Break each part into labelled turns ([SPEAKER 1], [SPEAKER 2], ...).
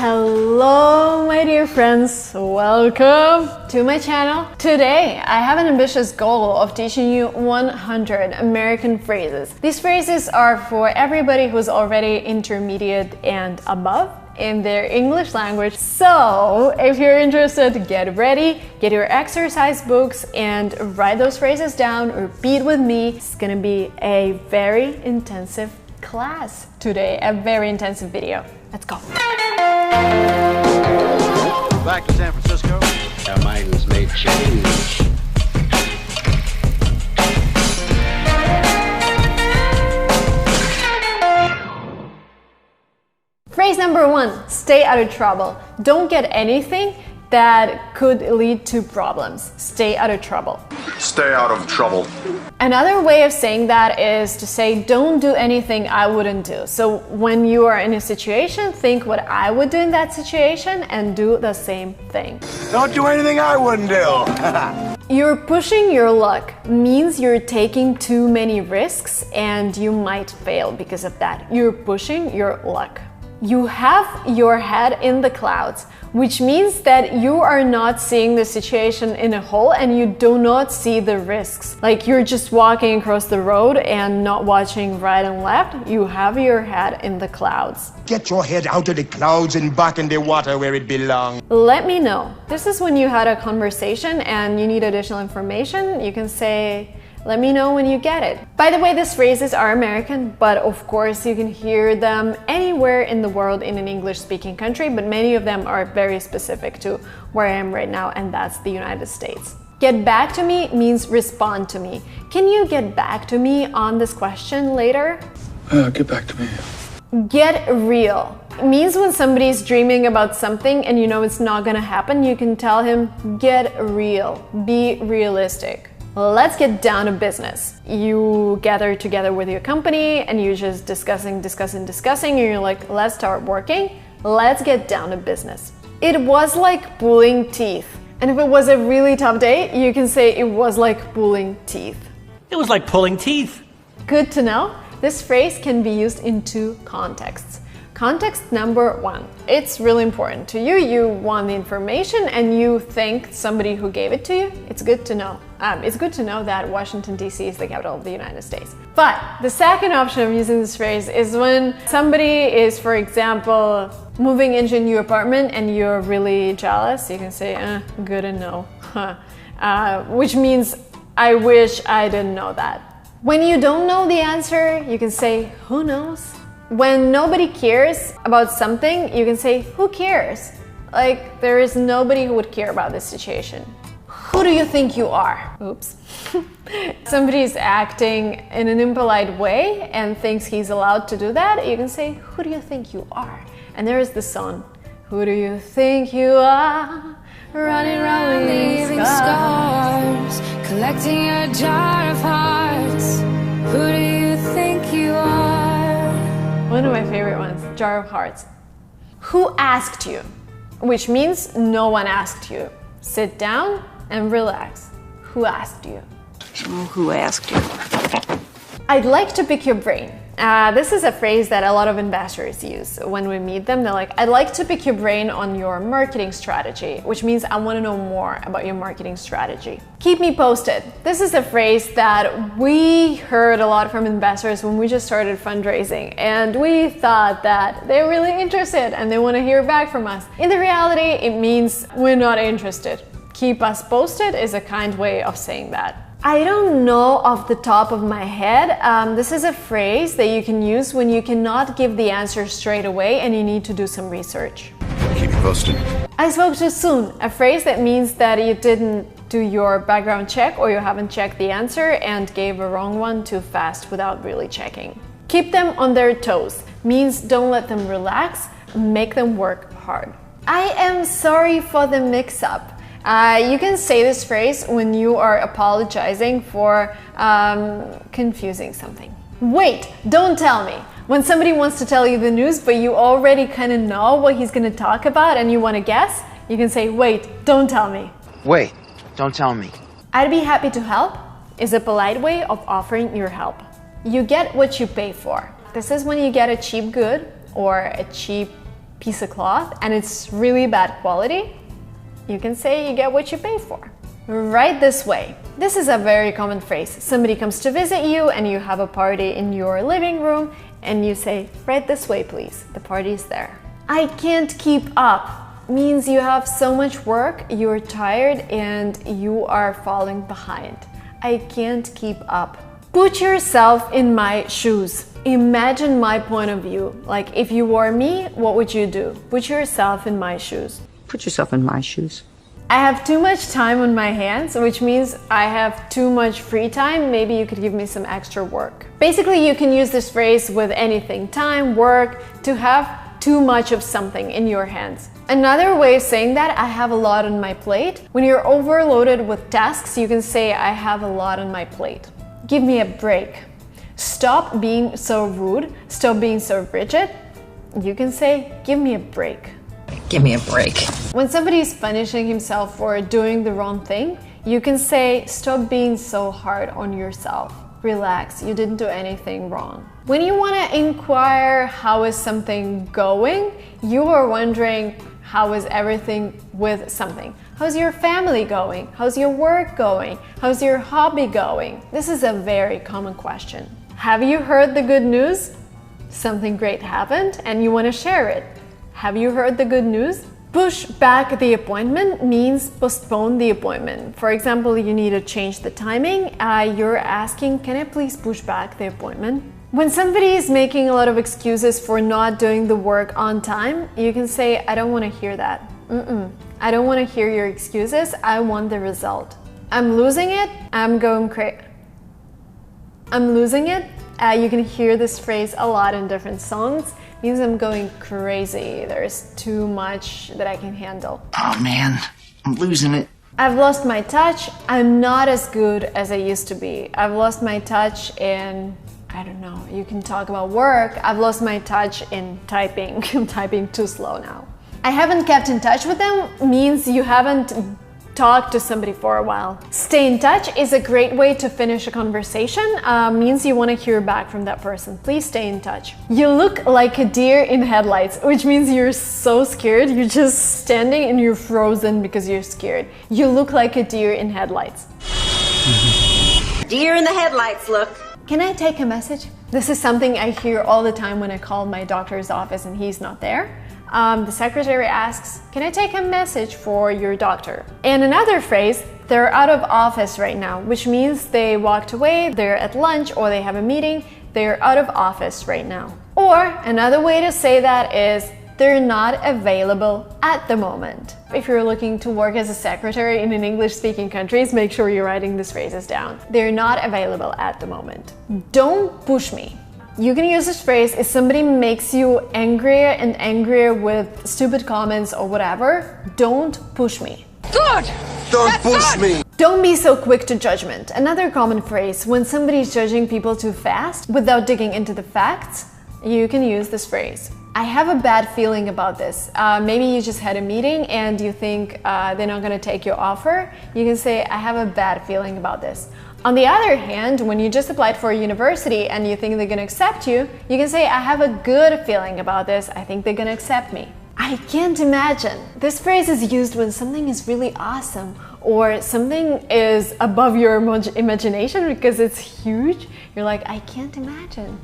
[SPEAKER 1] Hello my dear friends, welcome to my channel. Today I have an ambitious goal of teaching you 100 American phrases. These phrases are for everybody who's already intermediate and above in their English language. So if you're interested, get ready, get your exercise books and write those phrases down, repeat with me. It's gonna be a very intensive class today, a very intensive video. Let's go.
[SPEAKER 2] Back to San Francisco.
[SPEAKER 3] Our minds may change.
[SPEAKER 1] Phrase number one, stay out of trouble. Don't get anything that could lead to problems. Stay out of trouble.
[SPEAKER 2] Stay out of trouble.
[SPEAKER 1] Another way of saying that is to say, don't do anything I wouldn't do. So when you are in a situation, think what I would do in that situation and do the same thing.
[SPEAKER 2] Don't do anything I wouldn't do.
[SPEAKER 1] You're pushing your luck means you're taking too many risks and you might fail because of that. You're pushing your luck. You have your head in the clouds, which means that you are not seeing the situation in a whole and you do not see the risks. Like you're just walking across the road and not watching right and left. You have your head in the clouds.
[SPEAKER 4] Get your head out of the clouds and back in the water where it belongs.
[SPEAKER 1] Let me know. This is when you had a conversation and you need additional information. You can say, let me know when you get it. By the way, these phrases are American, but of course you can hear them anywhere in the world in an English-speaking country, but many of them are very specific to where I am right now, and that's the United States. Get back to me means respond to me. Can you get back to me on this question later?
[SPEAKER 5] Get back to me.
[SPEAKER 1] Get real. It means when somebody's dreaming about something and you know it's not gonna happen, you can tell him, get real, be realistic. Let's get down to business. You gather together with your company and you're just discussing, and you're like, let's start working. Let's get down to business. It was like pulling teeth. And if it was a really tough day, you can say it was like pulling teeth.
[SPEAKER 6] It was like pulling teeth.
[SPEAKER 1] Good to know. This phrase can be used in two contexts. Context number one, it's really important to you. You want the information and you thank somebody who gave it to you. It's good to know. It's good to know that Washington, D.C. is the capital of the United States. But the second option of using this phrase is when somebody is, for example, moving into a new apartment and you're really jealous. You can say, good to know, which means, I wish I didn't know that. When you don't know the answer, you can say, who knows? When nobody cares about something, you can say, who cares? Like, there is nobody who would care about this situation. Who do you think you are? Oops. Somebody is acting in an impolite way and thinks he's allowed to do that. You can say, who do you think you are? And there is the song. Who do you think you are? Running around leaving scars, collecting a jar of hearts. Who do you think you are? One of my favorite ones, jar of hearts. Who asked you? Which means no one asked you. Sit down and relax. Who asked you?
[SPEAKER 7] Who asked you?
[SPEAKER 1] I'd like to pick your brain. This is a phrase that a lot of investors use. When we meet them, they're like, I'd like to pick your brain on your marketing strategy, which means I want to know more about your marketing strategy. Keep me posted. This is a phrase that we heard a lot from investors when we just started fundraising, and we thought that they're really interested and they want to hear back from us. In the reality, it means we're not interested. Keep us posted is a kind way of saying that. I don't know off the top of my head. This is a phrase that you can use when you cannot give the answer straight away and you need to do some research.
[SPEAKER 2] Keep you posted.
[SPEAKER 1] I spoke too soon. A phrase that means that you didn't do your background check or you haven't checked the answer and gave a wrong one too fast without really checking. Keep them on their toes means don't let them relax, make them work hard. I am sorry for the mix-up. You can say this phrase when you are apologizing for confusing something. Wait, don't tell me. When somebody wants to tell you the news, but you already kind of know what he's going to talk about and you want to guess, you can say, wait, don't tell me.
[SPEAKER 3] Wait, don't tell me.
[SPEAKER 1] I'd be happy to help is a polite way of offering your help. You get what you pay for. This is when you get a cheap good or a cheap piece of cloth and it's really bad quality, you can say you get what you pay for. Right this way. This is a very common phrase. Somebody comes to visit you and you have a party in your living room and you say, right this way, please. The party is there. I can't keep up means you have so much work, you're tired and you are falling behind. I can't keep up. Put yourself in my shoes. Imagine my point of view. Like if you were me, what would you do? Put yourself in my shoes.
[SPEAKER 7] Put yourself in my shoes.
[SPEAKER 1] I have too much time on my hands, which means I have too much free time. Maybe you could give me some extra work. Basically, you can use this phrase with anything, time, work, to have too much of something in your hands. Another way of saying that, I have a lot on my plate. When you're overloaded with tasks, you can say, I have a lot on my plate. Give me a break. Stop being so rude. Stop being so rigid. You can say, give me a break.
[SPEAKER 7] Give me a break.
[SPEAKER 1] When somebody is punishing himself for doing the wrong thing, you can say, stop being so hard on yourself. Relax, you didn't do anything wrong. When you want to inquire how is something going, you are wondering how is everything with something. How's your family going? How's your work going? How's your hobby going? This is a very common question. Have you heard the good news? Something great happened and you want to share it. Have you heard the good news? Push back the appointment means postpone the appointment. For example, you need to change the timing. You're asking, can I please push back the appointment? When somebody is making a lot of excuses for not doing the work on time, you can say, I don't want to hear that. I don't want to hear your excuses. I want the result. I'm losing it. I'm going crazy. I'm losing it. You can hear this phrase a lot in different songs. Means I'm going crazy. There's too much that I can handle.
[SPEAKER 3] Oh man, I'm losing it.
[SPEAKER 1] I've lost my touch. I'm not as good as I used to be. I've lost my touch in, I don't know, you can talk about work. I've lost my touch in typing. I'm typing too slow now. I haven't kept in touch with them means you haven't talked to somebody for a while. Stay in touch is a great way to finish a conversation. Means you want to hear back from that person. Please stay in touch. You look like a deer in headlights, which means you're so scared. You're just standing and you're frozen because you're scared. You look like a deer in headlights.
[SPEAKER 5] Deer in the headlights, look.
[SPEAKER 1] Can I take a message? This is something I hear all the time when I call my doctor's office and he's not there. The secretary asks, can I take a message for your doctor? And another phrase, they're out of office right now, which means they walked away, they're at lunch or they have a meeting, they're out of office right now. Or another way to say that is, they're not available at the moment. If you're looking to work as a secretary in an English-speaking countries, make sure you're writing these phrases down. They're not available at the moment. Don't push me. You can use this phrase if somebody makes you angrier and angrier with stupid comments or whatever. Don't push me.
[SPEAKER 5] Good!
[SPEAKER 4] Don't push me!
[SPEAKER 1] Don't be so quick to judgment. Another common phrase, when somebody is judging people too fast without digging into the facts, you can use this phrase. I have a bad feeling about this. Maybe you just had a meeting and you think they're not going to take your offer. You can say, I have a bad feeling about this. On the other hand, when you just applied for a university and you think they're going to accept you, you can say, I have a good feeling about this. I think they're going to accept me. I can't imagine. This phrase is used when something is really awesome or something is above your imagination because it's huge. You're like, I can't imagine.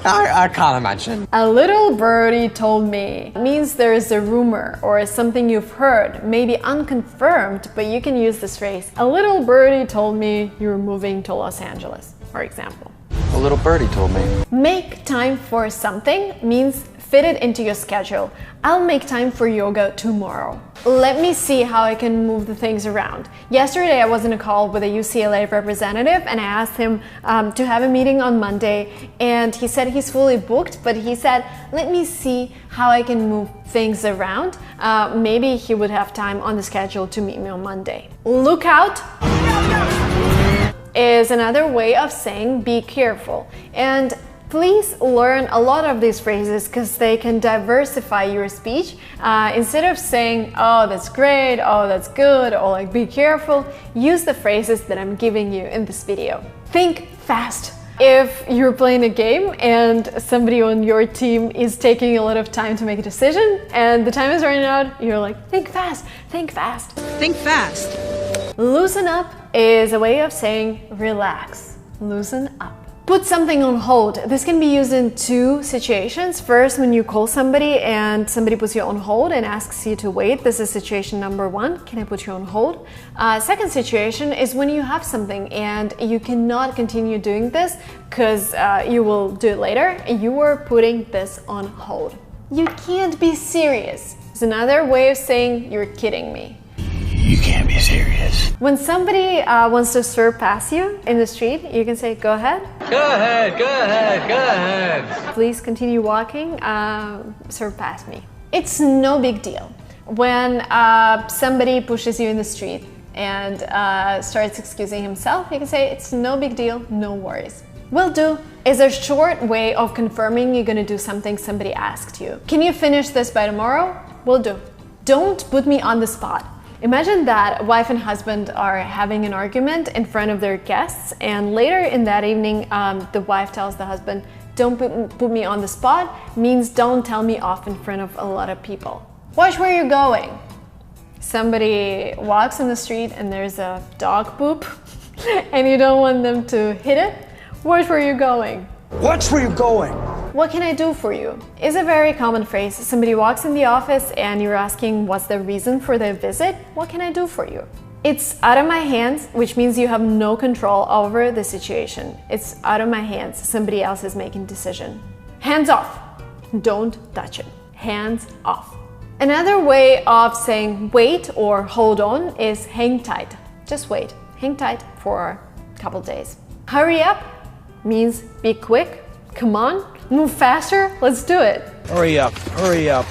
[SPEAKER 6] I can't imagine.
[SPEAKER 1] A little birdie told me means there is a rumor or something you've heard, maybe unconfirmed, but you can use this phrase. A little birdie told me you're moving to Los Angeles, for example.
[SPEAKER 3] A little birdie told me.
[SPEAKER 1] Make time for something means fit it into your schedule. I'll make time for yoga tomorrow. Let me see how I can move the things around. Yesterday I was in a call with a UCLA representative and I asked him to have a meeting on Monday and he said he's fully booked, but he said, let me see how I can move things around. Maybe he would have time on the schedule to meet me on Monday. Look out is another way of saying be careful. And please learn a lot of these phrases because they can diversify your speech. Instead of saying, oh, that's great, oh, that's good, or like, be careful, use the phrases that I'm giving you in this video. Think fast. If you're playing a game and somebody on your team is taking a lot of time to make a decision and the time is running out, you're like, think fast, think fast.
[SPEAKER 5] Think fast.
[SPEAKER 1] Loosen up is a way of saying relax. Loosen up. Put something on hold. This can be used in two situations. First, when you call somebody and somebody puts you on hold and asks you to wait. This is situation number one. Can I put you on hold? Second situation is when you have something and you cannot continue doing this because you will do it later. You are putting this on hold. You can't be serious. It's another way of saying you're kidding me.
[SPEAKER 2] You can't be serious.
[SPEAKER 1] When somebody wants to surpass you in the street, you can say, go ahead.
[SPEAKER 6] Go ahead, go ahead, go ahead.
[SPEAKER 1] Please continue walking, surpass me. It's no big deal. When somebody pushes you in the street and starts excusing himself, you can say, it's no big deal, no worries. Will do is a short way of confirming you're gonna do something somebody asked you. Can you finish this by tomorrow? Will do. Don't put me on the spot. Imagine that wife and husband are having an argument in front of their guests, and later in that evening, the wife tells the husband, don't put me on the spot, means don't tell me off in front of a lot of people. Watch where you're going. Somebody walks in the street and there's a dog poop and you don't want them to hit it. Watch where you're going.
[SPEAKER 8] Watch where you're going.
[SPEAKER 1] What can I do for you? Is a very common phrase. Somebody walks in the office and you're asking what's the reason for their visit. What can I do for you? It's out of my hands, which means you have no control over the situation. It's out of my hands. Somebody else is making decision. Hands off. Don't touch it. Hands off. Another way of saying wait or hold on is hang tight. Just wait. Hang tight for a couple days. Hurry up means be quick. Come on. Move faster, let's do it.
[SPEAKER 8] Hurry up, hurry up.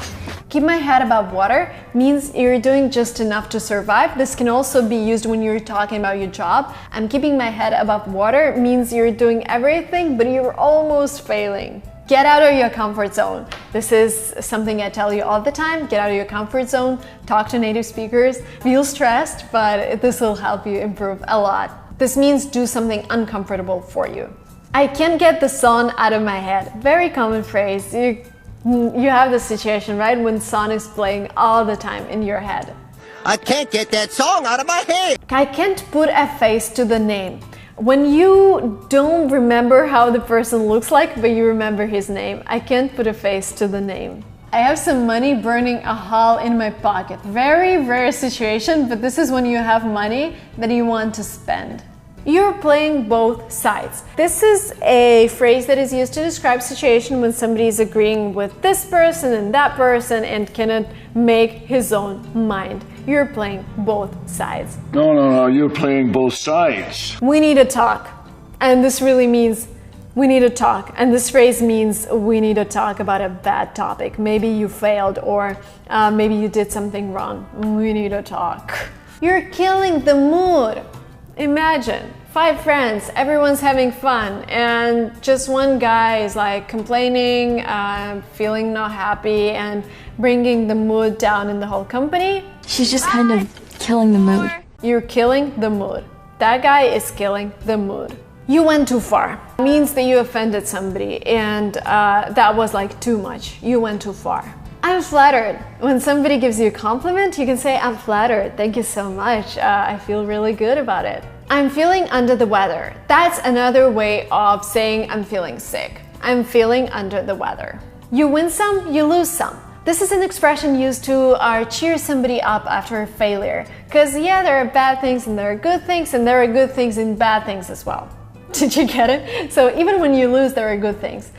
[SPEAKER 1] Keep my head above water means you're doing just enough to survive. This can also be used when you're talking about your job. I'm keeping my head above water means you're doing everything, but you're almost failing. Get out of your comfort zone. This is something I tell you all the time. Get out of your comfort zone, talk to native speakers, feel stressed, but this will help you improve a lot. This means do something uncomfortable for you. I can't get the song out of my head. Very common phrase. You have this situation, right? When song is playing all the time in your head.
[SPEAKER 9] I can't get that song out of my head.
[SPEAKER 1] I can't put a face to the name. When you don't remember how the person looks like, but you remember his name, I can't put a face to the name. I have some money burning a hole in my pocket. Very rare situation, but this is when you have money that you want to spend. You're playing both sides. This is a phrase that is used to describe a situation when somebody is agreeing with this person and that person and cannot make his own mind. You're playing both sides.
[SPEAKER 2] No, you're playing both sides.
[SPEAKER 1] We need to talk. And this really means we need to talk. And this phrase means we need to talk about a bad topic. Maybe you failed or maybe you did something wrong. We need to talk. You're killing the mood. Imagine 5 friends, everyone's having fun, and just one guy is like complaining, feeling not happy, and bringing the mood down in the whole company.
[SPEAKER 10] She's just kind of killing the mood.
[SPEAKER 1] You're killing the mood. That guy is killing the mood. You went too far. It means that you offended somebody, and that was like too much. You went too far. I'm flattered. When somebody gives you a compliment, you can say, I'm flattered. Thank you so much. I feel really good about it. I'm feeling under the weather. That's another way of saying I'm feeling sick. I'm feeling under the weather. You win some, you lose some. This is an expression used to cheer somebody up after a failure. Because yeah, there are bad things and there are good things, and there are good things in bad things as well. Did you get it? So even when you lose, there are good things.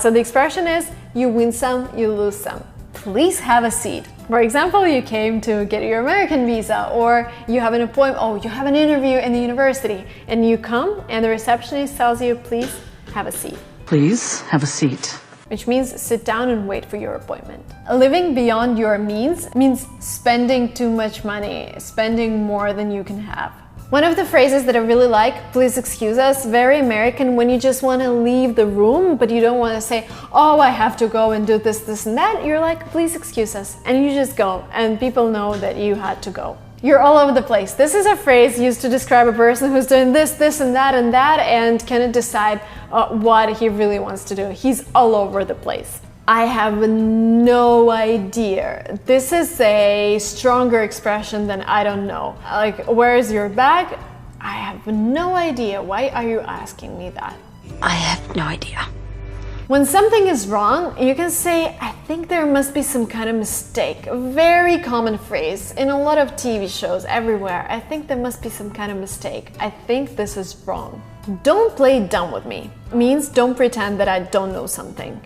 [SPEAKER 1] So the expression is, you win some, you lose some. Please have a seat. For example, you came to get your American visa, or you have an appointment, oh, you have an interview in the university, and you come and the receptionist tells you, please have a seat.
[SPEAKER 7] Please have a seat.
[SPEAKER 1] Which means sit down and wait for your appointment. Living beyond your means spending too much money, spending more than you can have. One of the phrases that I really like, please excuse us, very American, when you just want to leave the room, but you don't want to say, oh, I have to go and do this, this, and that. You're like, please excuse us. And you just go, and people know that you had to go. You're all over the place. This is a phrase used to describe a person who's doing this, and that, and cannot decide what he really wants to do. He's all over the place. I have no idea. This is a stronger expression than I don't know. Like, where is your bag? I have no idea. Why are you asking me that?
[SPEAKER 10] I have no idea.
[SPEAKER 1] When something is wrong, you can say, I think there must be some kind of mistake. A very common phrase in a lot of TV shows everywhere. I think there must be some kind of mistake. I think this is wrong. Don't play dumb with me. Means don't pretend that I don't know something.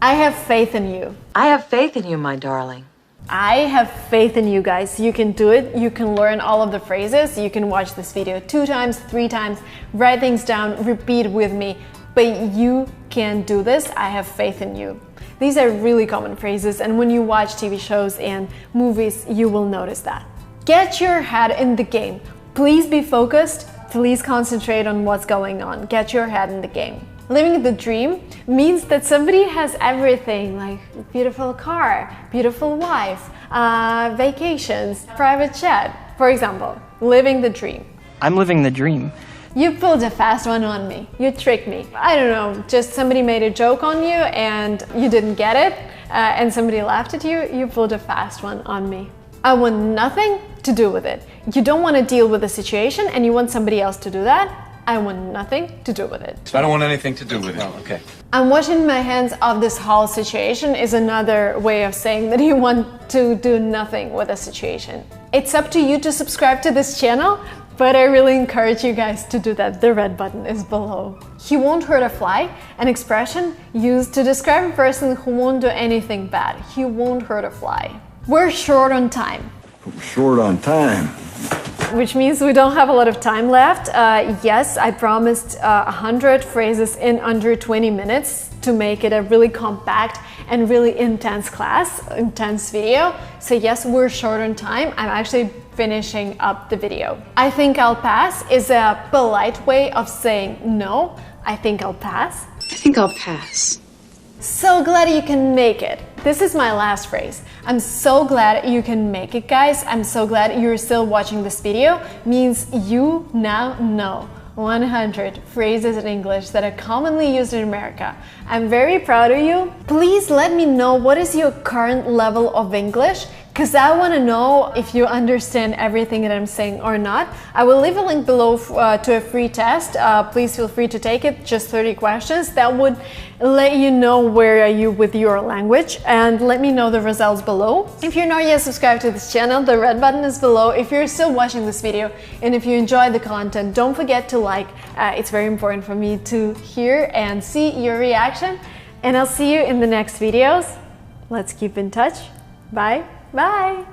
[SPEAKER 1] I have faith in you.
[SPEAKER 5] I have faith in you, my darling.
[SPEAKER 1] I have faith in you guys. You can do it. You can learn all of the phrases. You can watch this video 2 times, 3 times, write things down, repeat with me. But you can do this. I have faith in you. These are really common phrases, and when you watch TV shows and movies, you will notice that. Get your head in the game. Please be focused. Please concentrate on what's going on. Get your head in the game. Living the dream means that somebody has everything, like beautiful car, beautiful wife, vacations, private jet. For example, living the dream.
[SPEAKER 3] I'm living the dream.
[SPEAKER 1] You pulled a fast one on me. You tricked me. I don't know, just somebody made a joke on you and you didn't get it, and somebody laughed at you. You pulled a fast one on me. I want nothing to do with it. You don't want to deal with the situation and you want somebody else to do that. I want nothing to do with it.
[SPEAKER 6] I don't want anything to do with it. Oh, okay.
[SPEAKER 1] I'm washing my hands of this whole situation is another way of saying that you want to do nothing with a situation. It's up to you to subscribe to this channel, but I really encourage you guys to do that. The red button is below. He won't hurt a fly, an expression used to describe a person who won't do anything bad. He won't hurt a fly. We're short on time.
[SPEAKER 2] Short on time.
[SPEAKER 1] Which means we don't have a lot of time left. Yes, I promised 100 phrases in under 20 minutes to make it a really compact and really intense class, intense video. So yes, we're short on time. I'm actually finishing up the video. I think I'll pass is a polite way of saying no. I think I'll pass.
[SPEAKER 7] I think I'll pass.
[SPEAKER 1] So glad you can make it. This is my last phrase. I'm so glad you can make it, guys. I'm so glad you're still watching this video. Means you now know 100 phrases in English that are commonly used in America. I'm very proud of you. Please let me know what is your current level of English, because I want to know if you understand everything that I'm saying or not. I will leave a link below to a free test. Please feel free to take it, just 30 questions. That would let you know where are you with your language, and let me know the results below. If you're not yet subscribed to this channel, the red button is below. If you're still watching this video and if you enjoy the content, don't forget to like. It's very important for me to hear and see your reaction, and I'll see you in the next videos. Let's keep in touch. Bye. Bye!